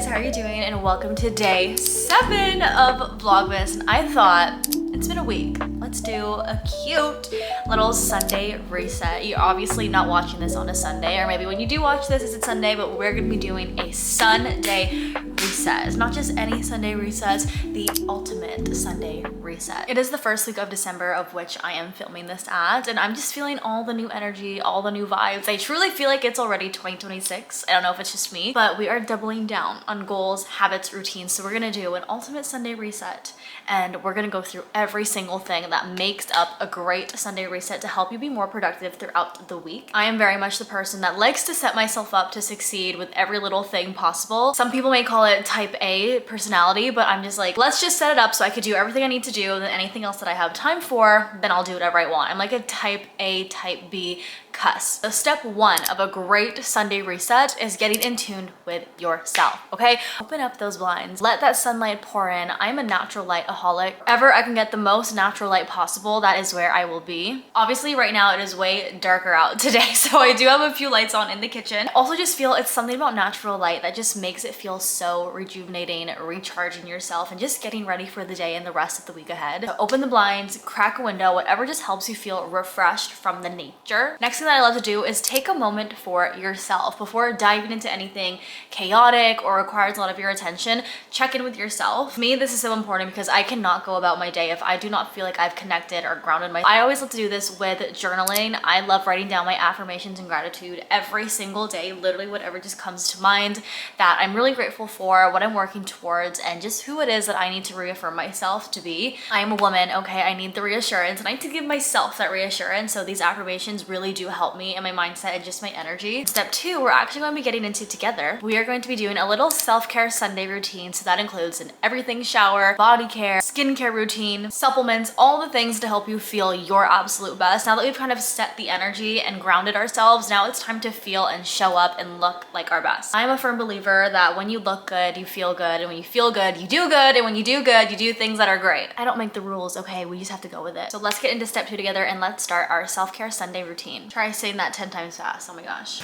how are you doing? And welcome to day 7 of Vlogmas. And I thought, it's been a week. Let's do a cute little Sunday reset. You're obviously not watching this on a Sunday, or maybe when you do watch this, it's Sunday, but we're gonna be doing a Sunday reset. It's not just any Sunday resets, the ultimate Sunday reset. It is the first week of December, of which I am filming this at, and I'm just feeling all the new energy, all the new vibes. I truly feel like it's already 2026. I don't know if it's just me, but we are doubling down on goals, habits, routines. So we're gonna do an ultimate Sunday reset, and we're gonna go through every single thing that makes up a great Sunday reset to help you be more productive throughout the week. I am very much the person that likes to set myself up to succeed with every little thing possible. Some people may call it type A personality, but I'm just like, let's just set it up so I could do everything I need to do, and then anything else that I have time for, then I'll do whatever I want. I'm like a type A, type B cuss. So step 1 of a great Sunday reset is getting in tune with yourself, okay? Open up those blinds, let that sunlight pour in. I'm a natural light-aholic. Wherever I can get the most natural light possible, that is where I will be. Obviously right now it is way darker out today, so I do have a few lights on in the kitchen. I also just feel it's something about natural light that just makes it feel so rejuvenating, recharging yourself, and just getting ready for the day and the rest of the week ahead. So open the blinds, crack a window, whatever just helps you feel refreshed from the nature. Next thing that I love to do is take a moment for yourself. Before diving into anything chaotic or requires a lot of your attention, check in with yourself. For me, this is so important because I cannot go about my day if I do not feel like I've connected or grounded myself. I always love to do this with journaling. I love writing down my affirmations and gratitude every single day, literally whatever just comes to mind that I'm really grateful for, what I'm working towards, and just who it is that I need to reaffirm myself to be. I am a woman, okay? I need the reassurance, and I need to give myself that reassurance, so these affirmations really do help me and my mindset and just my energy. Step 2, we're actually going to be getting into together. We are going to be doing a little self-care Sunday routine, so that includes an everything shower, body care, skincare routine, supplements, all the things to help you feel your absolute best. Now that we've kind of set the energy and grounded ourselves, now it's time to feel and show up and look like our best. I'm a firm believer that when you look good, you feel good, and when you feel good, you do good, and when you do good, you do things that are great. I don't make the rules, okay? We just have to go with it. So let's get into step 2 together, and let's start our self-care Sunday routine. Try saying that 10 times fast. Oh my gosh.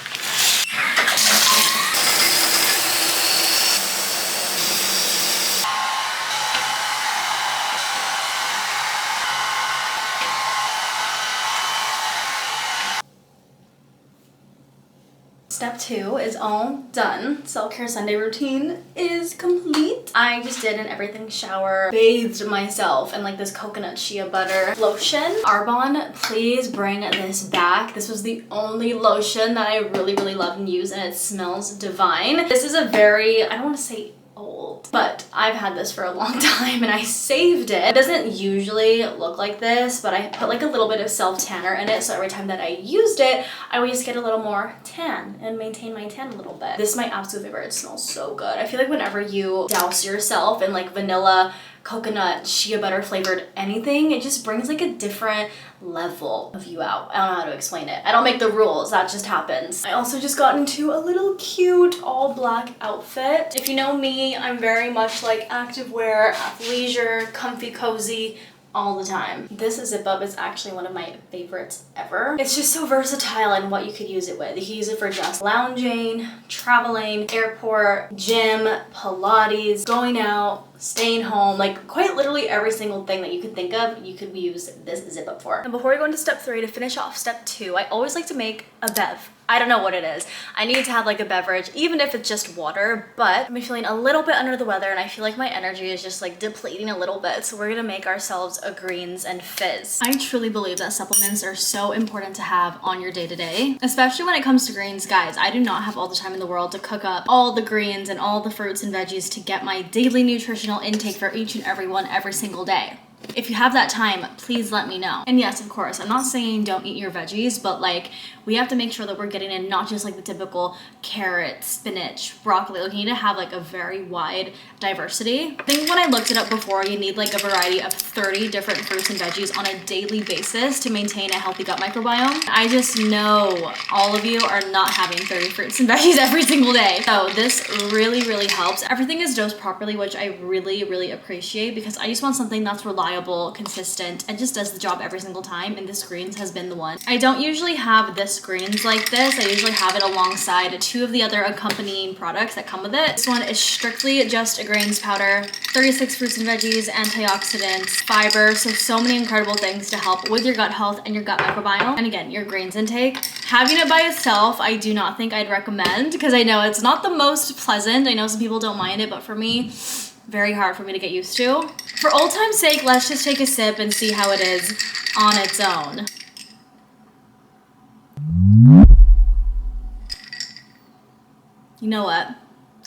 Step 2 is all done. Self-care Sunday routine is complete. I just did an everything shower, bathed myself in like this coconut shea butter lotion. Arbonne, please bring this back. This was the only lotion that I really loved and used, and it smells divine. This is a very, I don't want to say old, but I've had this for a long time and I saved it. It doesn't usually look like this, but I put like a little bit of self tanner in it, so every time that I used it, I would just get a little more tan and maintain my tan a little bit. This is my absolute favorite. It smells so good. I feel like whenever you douse yourself in like vanilla, coconut, shea butter flavored anything, it just brings like a different level of you out. I don't know how to explain it. I don't make the rules, that just happens. I also just got into a little cute all black outfit. If you know me, I'm very much like activewear, athleisure, comfy, cozy, all the time. This zip up is actually one of my favorites ever. It's just so versatile in what you could use it with. You can use it for just lounging, traveling, airport, gym, Pilates, going out, staying home, like quite literally every single thing that you could think of, you could use this zip up for. And before we go into step 3, to finish off step 2, I always like to make a bev. I don't know what it is. I need to have like a beverage, even if it's just water, but I'm feeling a little bit under the weather and I feel like my energy is just like depleting a little bit. So we're gonna make ourselves a greens and fizz. I truly believe that supplements are so important to have on your day-to-day, especially when it comes to greens. Guys, I do not have all the time in the world to cook up all the greens and all the fruits and veggies to get my daily nutritional intake for each and every one every single day. If you have that time, please let me know. And yes, of course, I'm not saying don't eat your veggies, but like we have to make sure that we're getting in not just like the typical carrot, spinach, broccoli. Like you need to have like a very wide diversity. I think when I looked it up before, you need like a variety of 30 different fruits and veggies on a daily basis to maintain a healthy gut microbiome. I just know all of you are not having 30 fruits and veggies every single day. So this really helps. Everything is dosed properly, which I really appreciate because I just want something that's reliable reliable, consistent, and just does the job every single time, and this greens has been the one. I don't usually have this greens like this. I usually have it alongside 2 of the other accompanying products that come with it. This one is strictly just a greens powder, 36 fruits and veggies, antioxidants, fiber, so many incredible things to help with your gut health and your gut microbiome. And again, your greens intake. Having it by itself, I do not think I'd recommend, because I know it's not the most pleasant. I know some people don't mind it, but for me, very hard for me to get used to. For old time's sake, let's just take a sip and see how it is on its own. You know what?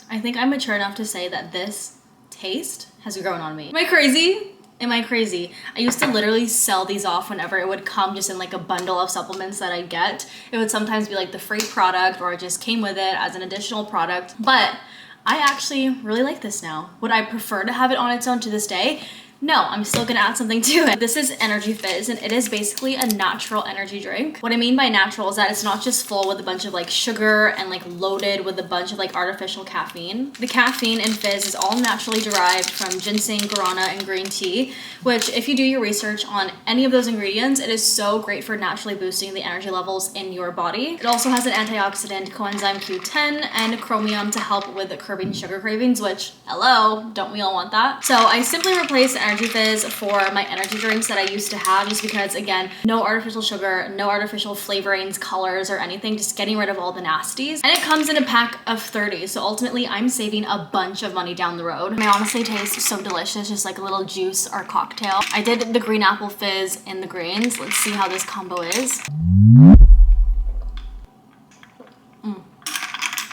I think I'm mature enough to say that this taste has grown on me. Am I crazy? Am I crazy? I used to literally sell these off whenever it would come just in like a bundle of supplements that I'd get. It would sometimes be like the free product, or it just came with it as an additional product. But I actually really like this now. Would I prefer to have it on its own to this day? No, I'm still gonna add something to it. This is Energy Fizz, and it is basically a natural energy drink. What I mean by natural is that it's not just full with a bunch of like sugar and like loaded with a bunch of like artificial caffeine. The caffeine in Fizz is all naturally derived from ginseng, guarana, and green tea, which if you do your research on any of those ingredients, it is so great for naturally boosting the energy levels in your body. It also has an antioxidant, coenzyme Q10, and chromium to help with curbing sugar cravings, which, hello, don't we all want that? So I simply replaced Energy Fizz for my energy drinks that I used to have, just because, again, no artificial sugar, no artificial flavorings, colors, or anything, just getting rid of all the nasties. And it comes in a pack of 30, so ultimately I'm saving a bunch of money down the road. And it honestly tastes so delicious, just like a little juice or cocktail. I did the green apple fizz in the greens. Let's see how this combo is.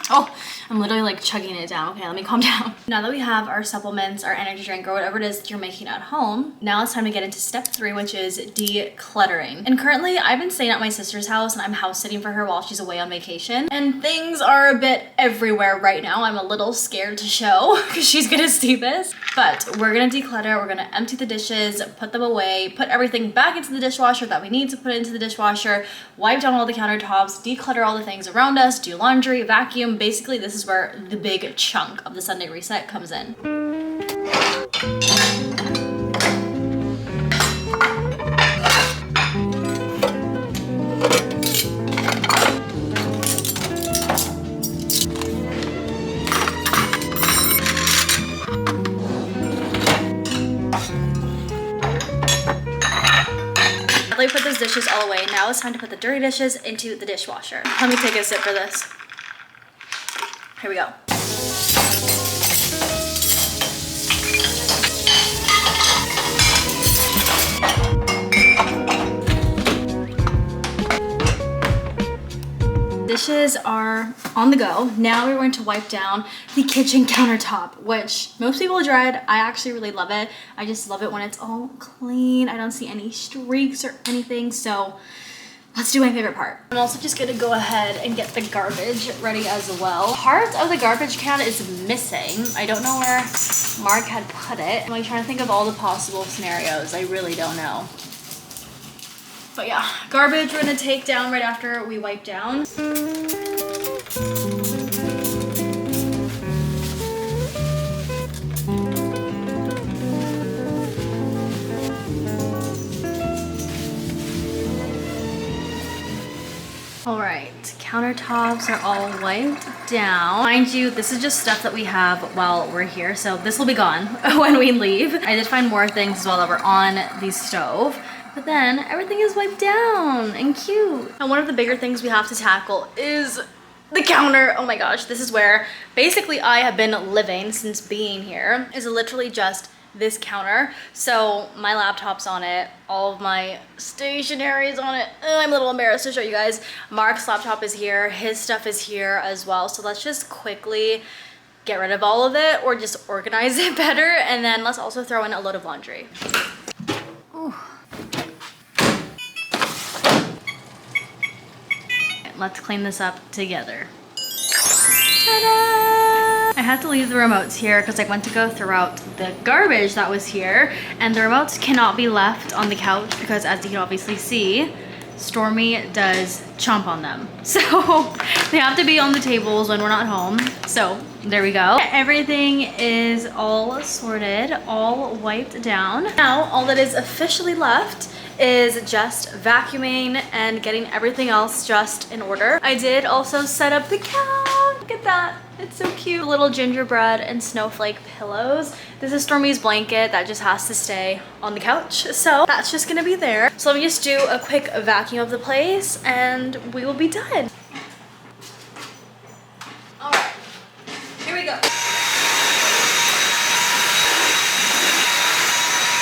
Oh, I'm literally like chugging it down. Okay, let me calm down. Now that we have our supplements, our energy drink, or whatever it is that you're making at home, now it's time to get into step 3, which is decluttering. And currently I've been staying at my sister's house, and I'm house sitting for her while she's away on vacation. And things are a bit everywhere right now. I'm a little scared to show because she's gonna see this. But we're gonna declutter, we're gonna empty the dishes, put them away, put everything back into the dishwasher that we need to put into the dishwasher, wipe down all the countertops, declutter all the things around us, do laundry, vacuum. Basically, this is where the big chunk of the Sunday reset comes in. We put those dishes all away. Now it's time to put the dirty dishes into the dishwasher. Let me take a sip for this. Here we go. Dishes are on the go. Now we're going to wipe down the kitchen countertop, which most people dread. I actually really love it. I just love it when it's all clean. I don't see any streaks or anything, so let's do my favorite part. I'm also just gonna go ahead and get the garbage ready as well. Part of the garbage can is missing. I don't know where Mark had put it. I'm like trying to think of all the possible scenarios. I really don't know. But yeah, garbage we're gonna take down right after we wipe down. All right, countertops are all wiped down. Mind you, this is just stuff that we have while we're here, so this will be gone when we leave. I did find more things as well that were on the stove, but then everything is wiped down and cute. And one of the bigger things we have to tackle is the counter. Oh my gosh, this is where basically I have been living since being here. Is literally just this counter. So my laptop's on it, all of my stationery is on it. I'm a little embarrassed to show you guys. Mark's laptop is here, his stuff is here as well. So let's just quickly get rid of all of it, or just organize it better. And then let's also throw in a load of laundry. Ooh. Let's clean this up together. Ta-da! I had to leave the remotes here because I went to go throw out the garbage that was here, and the remotes cannot be left on the couch because, as you can obviously see, Stormy does chomp on them. So they have to be on the tables when we're not home. So There we go. Everything is all sorted, all wiped down. Now, all that is officially left is just vacuuming and getting everything else just in order. I did also set up the couch. Look at that. It's so cute. Little gingerbread and snowflake pillows. This is Stormy's blanket that just has to stay on the couch. So that's just gonna be there. So let me just do a quick vacuum of the place and we will be done. All right, here we go.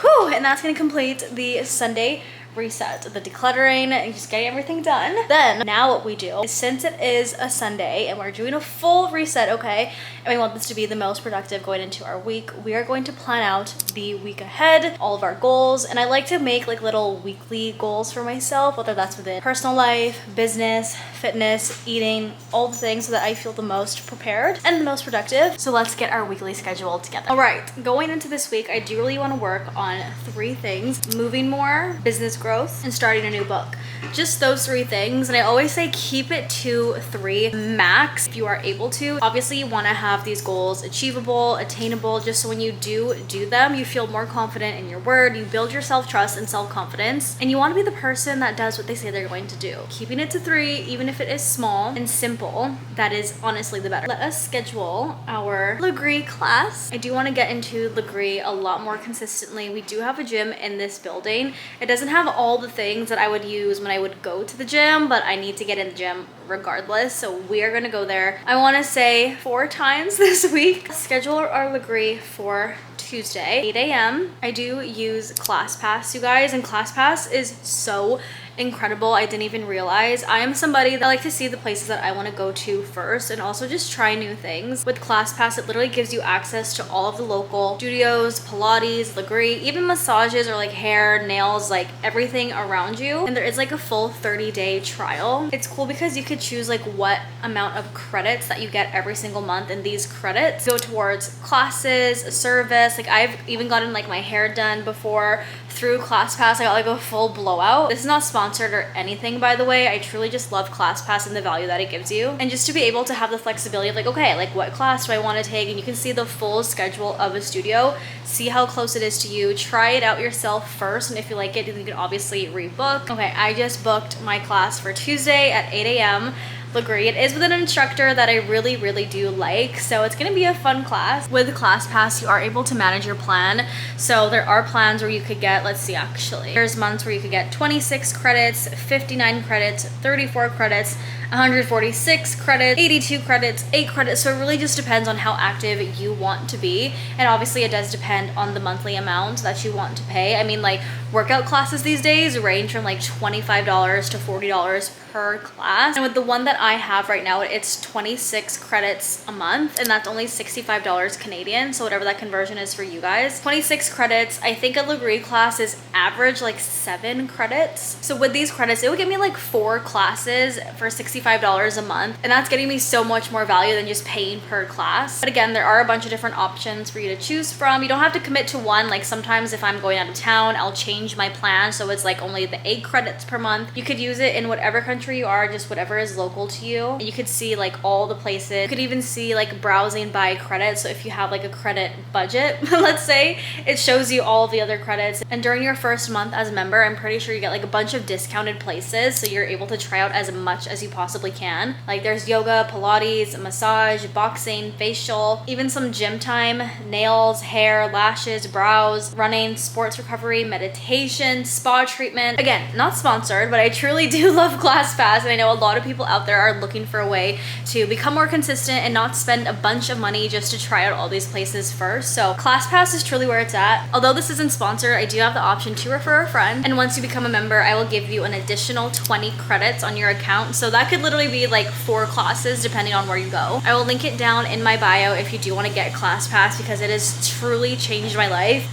Whew, and that's gonna complete the Sunday reset, the decluttering and just getting everything done. Then now what we do is, since it is a Sunday and we're doing a full reset, okay, and we want this to be the most productive going into our week, we are going to plan out the week ahead, all of our goals. And I like to make like little weekly goals for myself, whether that's within personal life, business, fitness, eating, all the things, so that I feel the most prepared and the most productive. So let's get our weekly schedule together. All right, going into this week, I do really want to work on 3 things: moving more, business growth, and starting a new book. Just those 3 things. And I always say keep it to 3 max if you are able to. Obviously you want to have these goals achievable, attainable, just so when you do them, you feel more confident in your word, you build your self-trust and self-confidence, and you want to be the person that does what they say they're going to do. Keeping it to 3, even if it is small and simple, that is honestly the better. Let us schedule our Legree class. I do want to get into Legree a lot more consistently. We do have a gym in this building. It doesn't have all the things that I would use when I would go to the gym, but I need to get in the gym regardless, so we are gonna go there, I want to say 4 times this week. Schedule our Legree for Tuesday, 8 a.m. I do use ClassPass, you guys, and ClassPass is so incredible. I didn't even realize. I am somebody that I like to see the places that I want to go to first and also just try new things. With ClassPass, it literally gives you access to all of the local studios, Pilates, Legree, even massages or like hair, nails, like everything around you. And there is like a full 30-day trial. It's cool because you could choose like what amount of credits that you get every single month, and these credits go towards classes, a service. Like I've even gotten like my hair done before through ClassPass. I got like a full blowout. This is not sponsored or anything, by the way. I truly just love ClassPass and the value that it gives you. And just to be able to have the flexibility of like, okay, like what class do I want to take? And you can see the full schedule of a studio, see how close it is to you, try it out yourself first. And if you like it, then you can obviously rebook. Okay, I just booked my class for Tuesday at 8 a.m. Legree. It is with an instructor that I really, really do like. So it's gonna be a fun class. With ClassPass, you are able to manage your plan. So there are plans where you could get, let's see, actually, there's months where you could get 26 credits, 59 credits, 34 credits, 146 credits, 82 credits, 8 credits. So it really just depends on how active you want to be. And obviously it does depend on the monthly amount that you want to pay. I mean, like workout classes these days range from like $25 to $40 per class. And with the one that I have right now, it's 26 credits a month, and that's only $65 Canadian. So whatever that conversion is for you guys, 26 credits. I think a Legree class is average like 7 credits. So with these credits, it would give me like 4 classes for $65 a month. And that's getting me so much more value than just paying per class. But again, there are a bunch of different options for you to choose from. You don't have to commit to one. Like sometimes if I'm going out of town, I'll change my plan. So it's like only the 8 credits per month. You could use it in whatever country you are, just whatever is local to you. And you could see like all the places. You could even see like browsing by credit. So if you have like a credit budget, let's say, it shows you all of the other credits. And during your first month as a member, I'm pretty sure you get like a bunch of discounted places. So you're able to try out as much as you possibly can. Like there's yoga, Pilates, massage, boxing, facial, even some gym time, nails, hair, lashes, brows, running, sports recovery, meditation, spa treatment. Again, not sponsored, but I truly do love ClassPass, and I know a lot of people out there are looking for a way to become more consistent and not spend a bunch of money just to try out all these places first. So ClassPass is truly where it's at. Although this isn't sponsored, I do have the option to refer a friend, and once you become a member, I will give you an additional 20 credits on your account. So that could literally be like 4 classes depending on where you go. I will link it down in my bio if you do want to get ClassPass, because it has truly changed my life.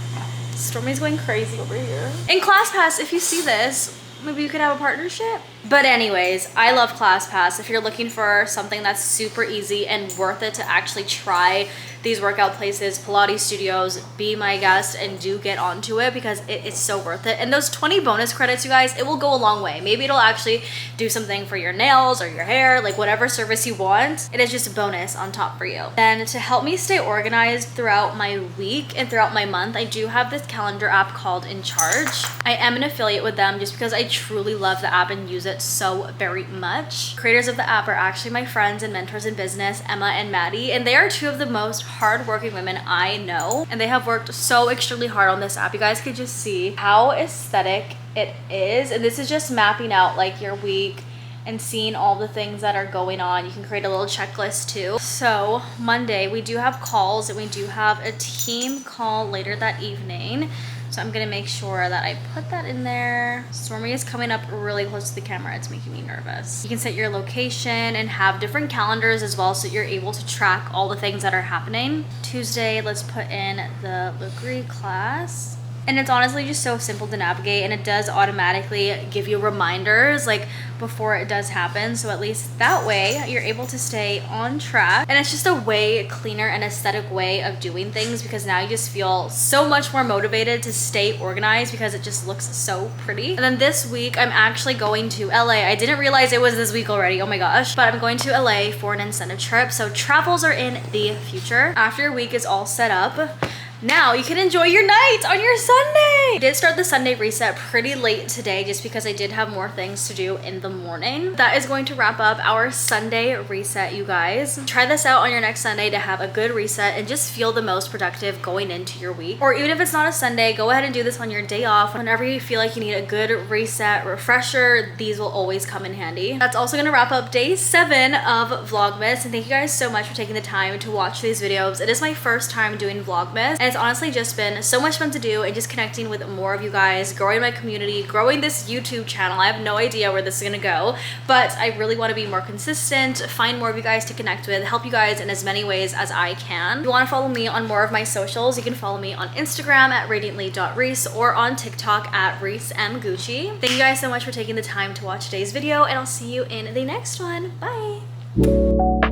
Stormy's going crazy over here. In ClassPass, if you see this, maybe you could have a partnership. But anyways, I love ClassPass. If you're looking for something that's super easy and worth it to actually try these workout places, Pilates studios, be my guest and do get onto it because it's so worth it. And those 20 bonus credits, you guys, it will go a long way. Maybe it'll actually do something for your nails or your hair, like whatever service you want. It is just a bonus on top for you. Then to help me stay organized throughout my week and throughout my month, I do have this calendar app called InCharge. I am an affiliate with them just because I truly love the app and use it so very much. Creators of the app are actually my friends and mentors in business, Emma and Maddie, and they are two of the most hardworking women I know, and they have worked so extremely hard on this app. You guys could just see how aesthetic it is, and this is just mapping out like your week and seeing all the things that are going on. You can create a little checklist too. So Monday we do have calls and we do have a team call later that evening. So I'm gonna make sure that I put that in there. Stormy is coming up really close to the camera. It's making me nervous. You can set your location and have different calendars as well so you're able to track all the things that are happening. Tuesday, let's put in the Legree class. And it's honestly just so simple to navigate, and it does automatically give you reminders like before it does happen. So at least that way you're able to stay on track. And it's just a way cleaner and aesthetic way of doing things because now you just feel so much more motivated to stay organized because it just looks so pretty. And then this week I'm actually going to LA. I didn't realize it was this week already. Oh my gosh. But I'm going to LA for an incentive trip. So travels are in the future. After your week is all set up, now you can enjoy your night on your Sunday. I did start the Sunday reset pretty late today just because I did have more things to do in the morning. That is going to wrap up our Sunday reset, you guys. Try this out on your next Sunday to have a good reset and just feel the most productive going into your week. Or even if it's not a Sunday, go ahead and do this on your day off. Whenever you feel like you need a good reset, refresher, these will always come in handy. That's also gonna wrap up day 7 of Vlogmas. And thank you guys so much for taking the time to watch these videos. It is my first time doing Vlogmas, and it's honestly just been so much fun to do and just connecting with more of you guys, growing my community, growing this YouTube channel. I have no idea where this is gonna go, but I really want to be more consistent, find more of you guys to connect with, help you guys in as many ways as I can. If you want to follow me on more of my socials, you can follow me on Instagram at radiantly.reese or on TikTok at reesemgucci. Thank you guys so much for taking the time to watch today's video, and I'll see you in the next one. Bye!